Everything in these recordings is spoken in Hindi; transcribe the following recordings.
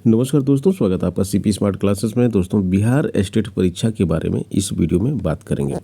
नमस्कार दोस्तों, स्वागत है आपका सीपी स्मार्ट क्लासेस में। दोस्तों, बिहार एस्टेट परीक्षा के बारे में इस वीडियो में बात करेंगे।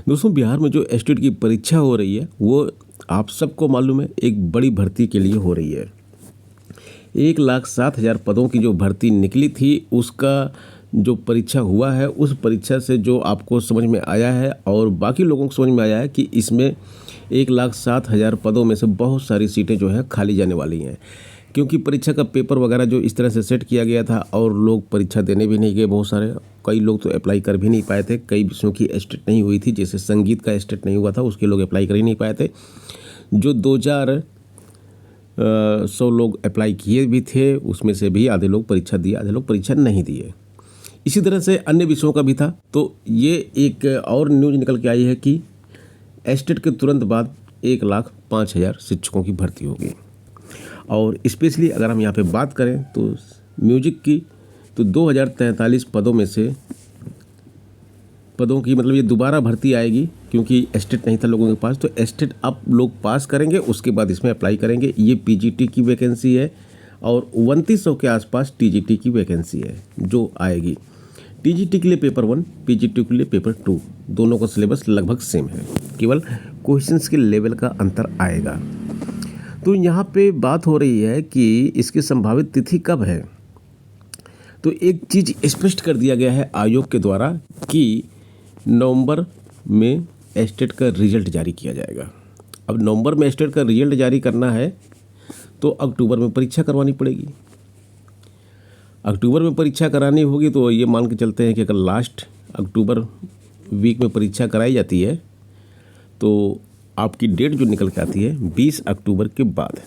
दोस्तों, बिहार में जो एस्टेट की परीक्षा हो रही है वो आप सबको मालूम है एक बड़ी भर्ती के लिए हो रही है। 1,07,000 पदों की जो भर्ती निकली थी उसका जो परीक्षा हुआ है, उस परीक्षा से जो आपको समझ में आया है और बाकी लोगों को समझ में आया है कि इसमें 1,07,000 पदों में से बहुत सारी सीटें जो है खाली जाने वाली हैं, क्योंकि परीक्षा का पेपर वगैरह जो इस तरह से सेट किया गया था और लोग परीक्षा देने भी नहीं गए। बहुत सारे कई लोग तो अप्लाई कर भी नहीं पाए थे। कई विषयों की एस्टेट नहीं हुई थी, जैसे संगीत का एस्टेट नहीं हुआ था, उसके लोग अप्लाई कर ही नहीं पाए थे। जो 2,100 लोग अप्लाई किए भी थे उसमें से भी आधे लोग परीक्षा दिए, आधे लोग परीक्षा नहीं दिए। इसी तरह से अन्य विषयों का भी था। तो ये एक और न्यूज़ निकल के आई है कि एस्टेट के तुरंत बाद 1,05,000 शिक्षकों की भर्ती होगी। और स्पेशली अगर हम यहाँ पे बात करें तो म्यूजिक की, तो 2,043 पदों में से पदों की मतलब ये दोबारा भर्ती आएगी, क्योंकि एस्टेट नहीं था लोगों के पास। तो एस्टेट अब लोग पास करेंगे, उसके बाद इसमें अप्लाई करेंगे। ये पीजीटी की वैकेंसी है और 2,900 के आसपास टीजीटी की वैकेंसी है जो आएगी। टीजीटी के लिए पेपर 1, पीजीटी के लिए पेपर 2, दोनों का सिलेबस लगभग सेम है, केवल क्वेश्चंस के लेवल का अंतर आएगा। तो यहाँ पे बात हो रही है कि इसकी संभावित तिथि कब है। तो एक चीज़ स्पष्ट कर दिया गया है आयोग के द्वारा कि नवंबर में एस्टेट का रिजल्ट जारी किया जाएगा। अब नवंबर में एस्टेट का रिजल्ट जारी करना है तो अक्टूबर में परीक्षा करवानी पड़ेगी। अक्टूबर में परीक्षा करानी होगी तो ये मान के चलते हैं कि अगर लास्ट अक्टूबर वीक में परीक्षा कराई जाती है तो आपकी डेट जो निकल के आती है 20 अक्टूबर के बाद।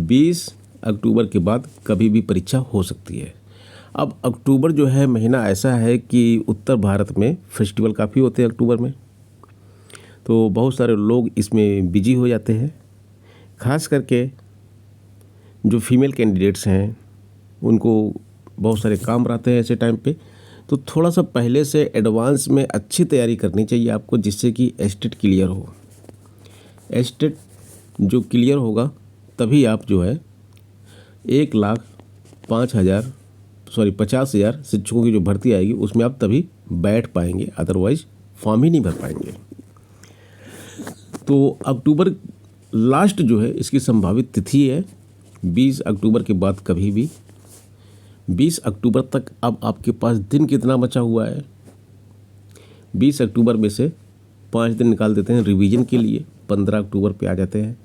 20 अक्टूबर के बाद कभी भी परीक्षा हो सकती है। अब अक्टूबर जो है महीना ऐसा है कि उत्तर भारत में फेस्टिवल काफ़ी होते हैं अक्टूबर में, तो बहुत सारे लोग इसमें बिजी हो जाते हैं। खास करके जो फीमेल कैंडिडेट्स हैं उनको बहुत सारे काम रहते हैं ऐसे टाइम पे, तो थोड़ा सा पहले से एडवांस में अच्छी तैयारी करनी चाहिए आपको, जिससे कि एस्टेट क्लियर हो। एस्टेट जो क्लियर होगा तभी आप जो है 50,000 शिक्षकों की जो भर्ती आएगी उसमें आप तभी बैठ पाएंगे, अदरवाइज फॉर्म ही नहीं भर पाएंगे। तो अक्टूबर लास्ट जो है इसकी संभावित तिथि है 20 अक्टूबर के बाद कभी भी। 20 अक्टूबर तक अब आपके पास दिन कितना बचा हुआ है, 20 अक्टूबर में से 5 दिन निकाल देते हैं रिवीजन के लिए, 15 अक्टूबर पे आ जाते हैं।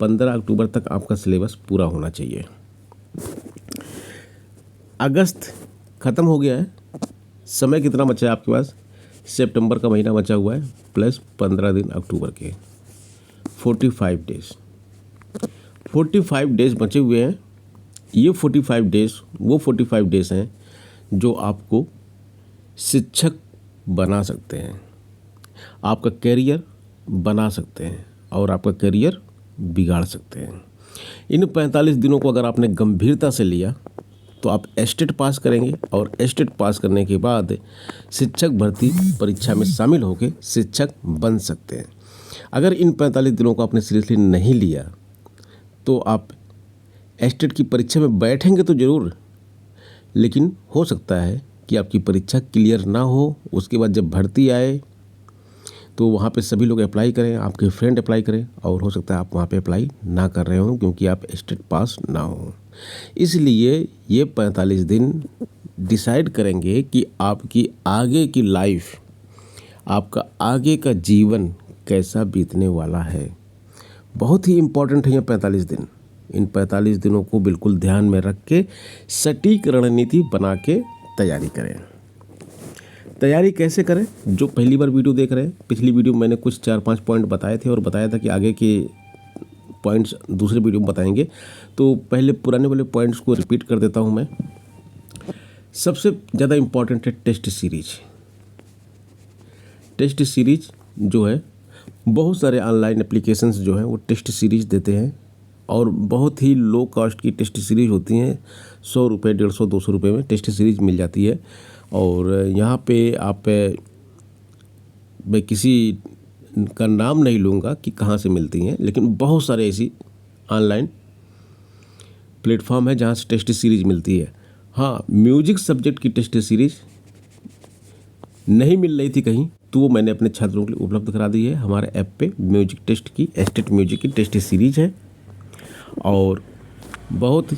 15 अक्टूबर तक आपका सिलेबस पूरा होना चाहिए। अगस्त ख़त्म हो गया है, समय कितना बचा है आपके पास, सितंबर का महीना बचा हुआ है प्लस 15 दिन अक्टूबर के, 45 डेज। 45 डेज बचे हुए हैं। ये 45 डेज वो 45 डेज हैं जो आपको शिक्षक बना सकते हैं, आपका कैरियर बना सकते हैं और आपका करियर बिगाड़ सकते हैं। इन 45 दिनों को अगर आपने गंभीरता से लिया तो आप एस्टेट पास करेंगे और एस्टेट पास करने के बाद शिक्षक भर्ती परीक्षा में शामिल होकर शिक्षक बन सकते हैं। अगर इन 45 दिनों को आपने सीरियसली नहीं लिया तो आप एस्टेट की परीक्षा में बैठेंगे तो ज़रूर, लेकिन हो सकता है कि आपकी परीक्षा क्लियर ना हो। उसके बाद जब भर्ती आए तो वहाँ पे सभी लोग अप्लाई करें, आपके फ्रेंड अप्लाई करें और हो सकता है आप वहाँ पे अप्लाई ना कर रहे हो क्योंकि आप एस्टेट पास ना हो। इसलिए ये 45 दिन डिसाइड करेंगे कि आपकी आगे की लाइफ, आपका आगे का जीवन कैसा बीतने वाला है। बहुत ही इम्पोर्टेंट है ये 45 दिन। इन 45 दिनों को बिल्कुल ध्यान में रख के सटीक रणनीति बना के तैयारी करें। तैयारी कैसे करें? जो पहली बार वीडियो देख रहे हैं, पिछली वीडियो में मैंने कुछ 4-5 पॉइंट बताए थे और बताया था कि आगे के पॉइंट्स दूसरे वीडियो में बताएंगे। तो पहले पुराने वाले पॉइंट्स को रिपीट कर देता हूं मैं। सबसे ज़्यादा इम्पॉर्टेंट है टेस्ट सीरीज। टेस्ट सीरीज जो है, बहुत सारे ऑनलाइन एप्लीकेशंस जो हैं वो टेस्ट सीरीज देते हैं और बहुत ही लो कॉस्ट की टेस्ट सीरीज होती हैं। 100 रुपये, 150, 200 रुपये में टेस्ट सीरीज मिल जाती है। और यहाँ पे आप, मैं किसी का नाम नहीं लूँगा कि कहाँ से मिलती हैं, लेकिन बहुत सारे ऐसी ऑनलाइन प्लेटफॉर्म है जहाँ से टेस्ट सीरीज मिलती है। हाँ, म्यूजिक सब्जेक्ट की टेस्ट सीरीज नहीं मिल रही थी कहीं, तो वो मैंने अपने छात्रों के लिए उपलब्ध करा दी है। हमारे ऐप पे म्यूजिक टेस्ट की, स्टेट म्यूजिक की टेस्ट सीरीज है और बहुत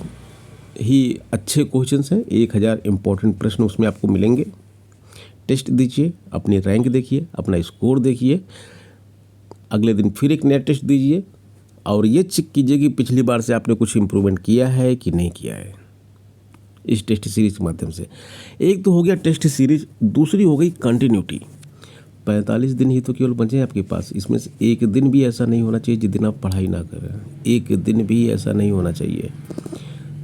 ही अच्छे क्वेश्चंस हैं। 1000 इम्पोर्टेंट प्रश्न उसमें आपको मिलेंगे। टेस्ट दीजिए, अपनी रैंक देखिए, अपना स्कोर देखिए, अगले दिन फिर एक नया टेस्ट दीजिए और ये चेक कीजिए कि पिछली बार से आपने कुछ इम्प्रूवमेंट किया है कि नहीं किया है इस टेस्ट सीरीज के माध्यम से। एक तो हो गया टेस्ट सीरीज, दूसरी हो गई कंटिन्यूटी। 45 दिन ही तो केवल बचे हैं आपके पास। इसमें से एक दिन भी ऐसा नहीं होना चाहिए जिस दिन आप पढ़ाई ना करें। एक दिन भी ऐसा नहीं होना चाहिए।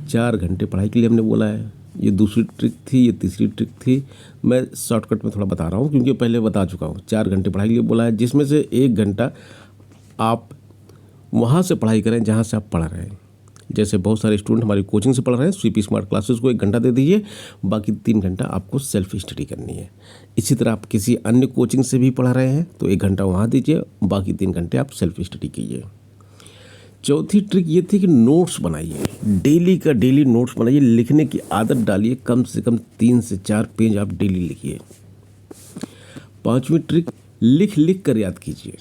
4 घंटे पढ़ाई के लिए हमने बोला है। ये दूसरी ट्रिक थी, ये तीसरी ट्रिक थी। मैं शॉर्टकट में थोड़ा बता रहा हूँ क्योंकि पहले बता चुका हूँ। 4 घंटे पढ़ाई के लिए बोला है, जिसमें से 1 घंटा आप वहाँ से पढ़ाई करें जहाँ से आप पढ़ रहे हैं। जैसे बहुत सारे स्टूडेंट हमारी कोचिंग से पढ़ रहे हैं, सीपी स्मार्ट क्लासेस को 1 घंटा दे दीजिए, बाकी 3 घंटा आपको सेल्फ स्टडी करनी है। इसी तरह आप किसी अन्य कोचिंग से भी पढ़ रहे हैं तो 1 घंटा वहाँ दीजिए, बाकी 3 घंटे आप सेल्फ स्टडी कीजिए। चौथी ट्रिक ये थी कि नोट्स बनाइए, डेली का डेली नोट्स बनाइए, लिखने की आदत डालिए, कम से कम 3 से 4 पेज आप डेली लिखिए। 5वीं ट्रिक, लिख लिख कर याद कीजिए।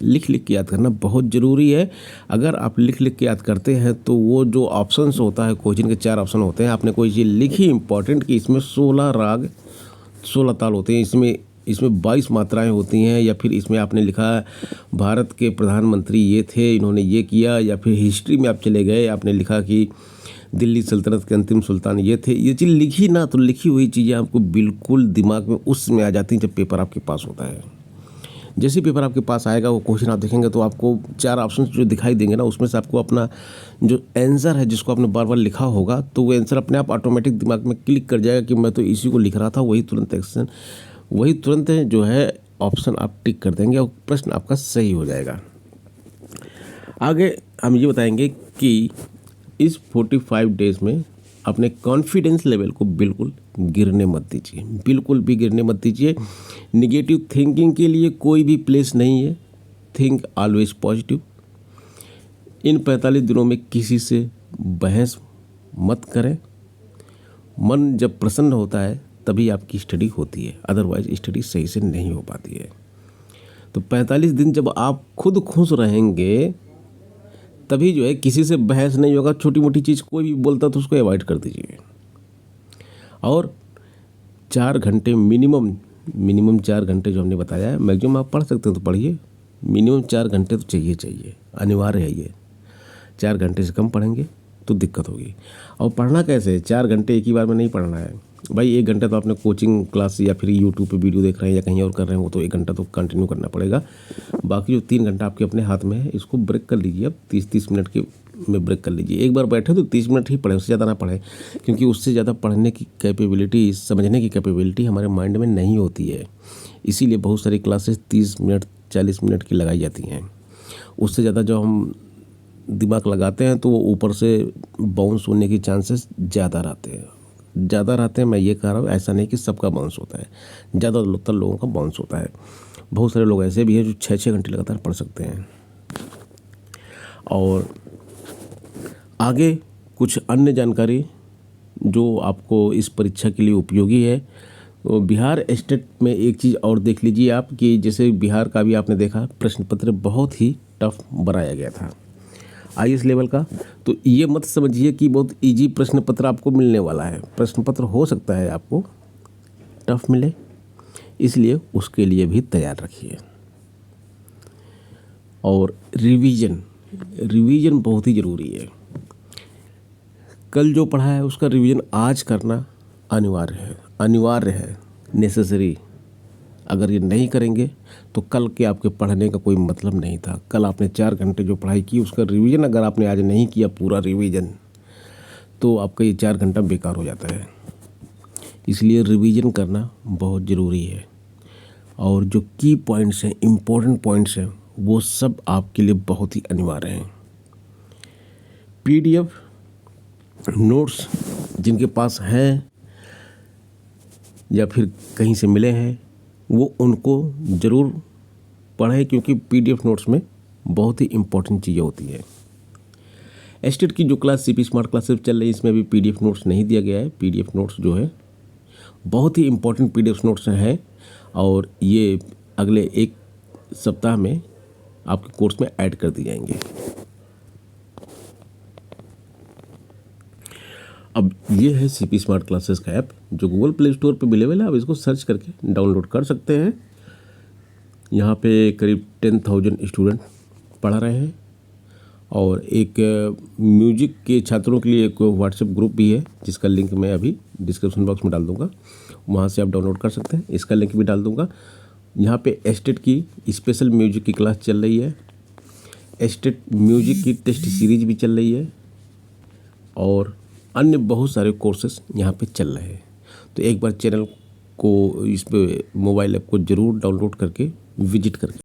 लिख लिख के याद करना बहुत ज़रूरी है। अगर आप लिख लिख के याद करते हैं तो वो जो ऑप्शंस होता है, क्वेश्चन के 4 ऑप्शन होते हैं, आपने कोई चीज़ लिखी इंपॉर्टेंट कि इसमें 16 राग 16 ताल होते हैं, इसमें 22 मात्राएं होती हैं, या फिर इसमें आपने लिखा भारत के प्रधानमंत्री ये थे, इन्होंने ये किया, या फिर हिस्ट्री में आप चले गए, आपने लिखा कि दिल्ली सल्तनत के अंतिम सुल्तान ये थे। ये चीज़ लिखी ना, तो लिखी हुई चीज़ें आपको बिल्कुल दिमाग में उस समय आ जाती हैं जब पेपर आपके पास होता है। जैसे पेपर आपके पास आएगा, वो क्वेश्चन आप देखेंगे तो आपको 4 ऑप्शन जो दिखाई देंगे ना, उसमें से आपको अपना जो आंसर है जिसको आपने बार बार लिखा होगा, तो वो आंसर अपने आप ऑटोमेटिक दिमाग में क्लिक कर जाएगा कि मैं तो इसी को लिख रहा था। वही तुरंत जो है ऑप्शन आप टिक कर देंगे और प्रश्न आपका सही हो जाएगा। आगे हम ये बताएंगे कि इस 45 डेज में अपने कॉन्फिडेंस लेवल को बिल्कुल गिरने मत दीजिए, बिल्कुल भी गिरने मत दीजिए। निगेटिव थिंकिंग के लिए कोई भी प्लेस नहीं है। Think always positive. इन 45 दिनों में किसी से बहस मत करें। मन जब प्रसन्न होता है तभी आपकी स्टडी होती है, अदरवाइज स्टडी सही से नहीं हो पाती है। तो 45 दिन जब आप खुद खुश रहेंगे तभी जो है किसी से बहस नहीं होगा। छोटी मोटी चीज़ कोई भी बोलता तो उसको अवॉइड कर दीजिए। और 4 घंटे मिनिमम 4 घंटे जो हमने बताया है, मैक्सिमम आप पढ़ सकते हैं तो पढ़िए, मिनिमम 4 घंटे तो चाहिए, अनिवार्य है ये। 4 घंटे से कम पढ़ेंगे तो दिक्कत होगी। और पढ़ना कैसे? 4 घंटे एक ही बार में नहीं पढ़ना है भाई। 1 घंटा तो आपने कोचिंग क्लास या फिर यूट्यूब पे वीडियो देख रहे हैं या कहीं और कर रहे हैं, वो तो 1 घंटा तो कंटिन्यू करना पड़ेगा। बाकी जो 3 घंटा आपके अपने हाथ में है, इसको ब्रेक कर लीजिए। अब 30-30 मिनट के में ब्रेक कर लीजिए। एक बार बैठे तो 30 मिनट ही पढ़ें, उससे ज़्यादा ना पढ़ें, क्योंकि उससे ज़्यादा पढ़ने की कैपेबिलिटी, समझने की कैपेबिलिटी हमारे माइंड में नहीं होती है। इसीलिए बहुत सारी क्लासेस 30 मिनट 40 मिनट की लगाई जाती हैं। उससे ज़्यादा जो हम दिमाग लगाते हैं तो वो ऊपर से बाउंस होने की चांसेस ज़्यादा रहते हैं। मैं ये कह रहा हूँ, ऐसा नहीं कि सबका बाउंस होता है, ज़्यादातर लोगों का बाउंस होता है। बहुत सारे लोग ऐसे भी हैं जो 6-6 घंटे लगातार पढ़ सकते हैं। और आगे कुछ अन्य जानकारी जो आपको इस परीक्षा के लिए उपयोगी है, तो बिहार स्टेट में एक चीज़ और देख लीजिए आप कि जैसे बिहार का भी आपने देखा प्रश्न पत्र बहुत ही टफ बनाया गया था IAS लेवल का। तो ये मत समझिए कि बहुत इजी प्रश्न पत्र आपको मिलने वाला है। प्रश्न पत्र हो सकता है आपको टफ मिले, इसलिए उसके लिए भी तैयार रखिए। और रिवीजन बहुत ही ज़रूरी है। कल जो पढ़ा है उसका रिवीजन आज करना अनिवार्य है, नेसेसरी। अगर ये नहीं करेंगे तो कल के आपके पढ़ने का कोई मतलब नहीं था। कल आपने 4 घंटे जो पढ़ाई की उसका रिवीजन अगर आपने आज नहीं किया पूरा रिवीजन, तो आपका ये 4 घंटा बेकार हो जाता है। इसलिए रिवीजन करना बहुत ज़रूरी है। और जो की पॉइंट्स हैं, इम्पोर्टेंट पॉइंट्स हैं, वो सब आपके लिए बहुत ही अनिवार्य हैं। PDF नोट्स जिनके पास हैं या फिर कहीं से मिले हैं, वो उनको ज़रूर पढ़ें, क्योंकि PDF नोट्स में बहुत ही इम्पोर्टेंट चीज़ें होती हैं। एस्टेट की जो क्लास सीपी स्मार्ट क्लासेस चल रही है इसमें भी पीडीएफ नोट्स नहीं दिया गया है। पीडीएफ नोट्स जो है बहुत ही इंपॉर्टेंट पीडीएफ नोट्स हैं और ये अगले एक सप्ताह में आपके कोर्स में ऐड कर दिए जाएंगे। अब ये है सीपी स्मार्ट क्लासेस का ऐप जो गूगल प्ले स्टोर पे अवेलेबल है। आप इसको सर्च करके डाउनलोड कर सकते हैं। यहाँ पे करीब 10,000 स्टूडेंट पढ़ा रहे हैं और एक म्यूजिक के छात्रों के लिए एक व्हाट्सएप ग्रुप भी है जिसका लिंक मैं अभी डिस्क्रिप्शन बॉक्स में डाल दूँगा, वहाँ से आप डाउनलोड कर सकते हैं। इसका लिंक भी डाल दूँगा। यहाँ पे एस्टेट की स्पेशल म्यूजिक की क्लास चल रही है, एस्टेट म्यूजिक की टेस्ट सीरीज भी चल रही है और अन्य बहुत सारे कोर्सेस यहाँ पे चल रहे हैं। तो एक बार चैनल को इस पे मोबाइल ऐप को ज़रूर डाउनलोड करके विजिट करके